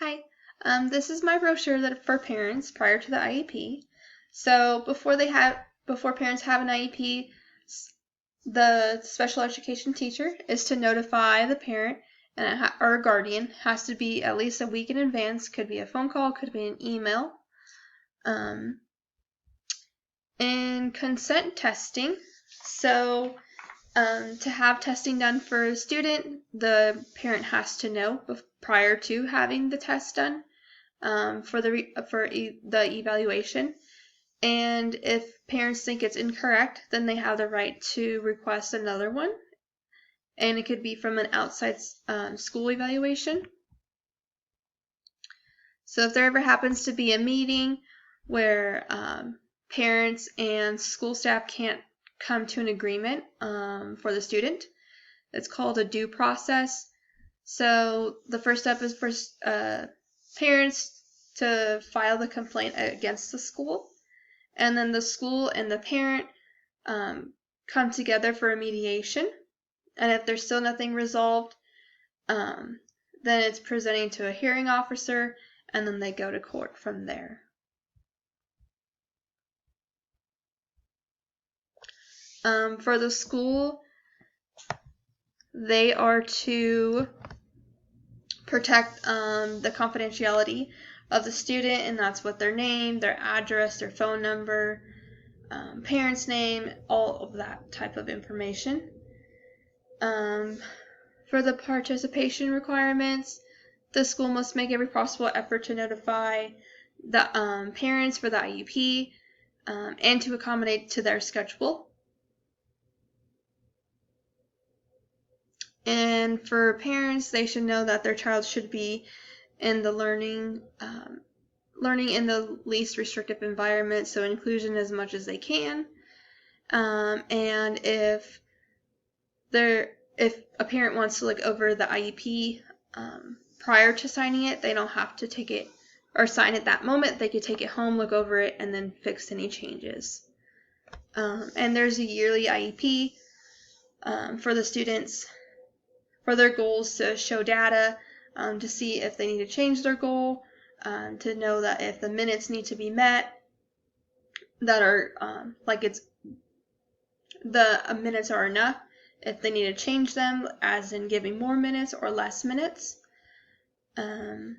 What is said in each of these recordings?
Hi, this is my brochure that for parents prior to the IEP. So before parents have an IEP, the special education teacher is to notify the parent or a guardian. Has to be at least a week in advance. Could be a phone call, could be an email. And consent testing. So to have testing done for a student, the parent has to know prior to having the test done. For the evaluation, and if parents think it's incorrect, then they have the right to request another one, and it could be from an outside school evaluation. So if there ever happens to be a meeting where parents and school staff can't come to an agreement for the student, it's called a due process. So the first step is for parents to file the complaint against the school, and then the school and the parent come together for a mediation, and if there's still nothing resolved, then it's presenting to a hearing officer, and then they go to court from there. For the school, they are to protect the confidentiality of the student, and that's what their name, their address, their phone number, parent's name, all of that type of information. For the participation requirements, the school must make every possible effort to notify the parents for the IEP and to accommodate to their schedule. And for parents, they should know that their child should be in the learning in the least restrictive environment, so inclusion as much as they can. And if a parent wants to look over the IEP prior to signing it, they don't have to take it or sign it that moment. They could take it home, look over it, and then fix any changes. And there's a yearly IEP for the students for their goals to show data, to see if they need to change their goal, to know that if the minutes need to be met, that are the minutes are enough, if they need to change them, as in giving more minutes or less minutes. And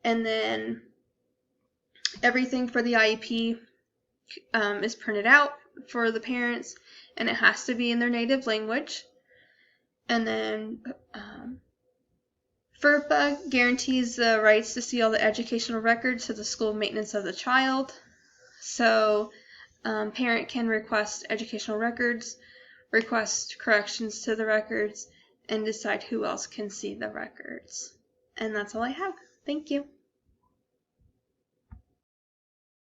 then everything for the IEP is printed out for the parents, and it has to be in their native language. And then FERPA guarantees the rights to see all the educational records to the school maintenance of the child. So parent can request educational records, request corrections to the records, and decide who else can see the records. And that's all I have. Thank you.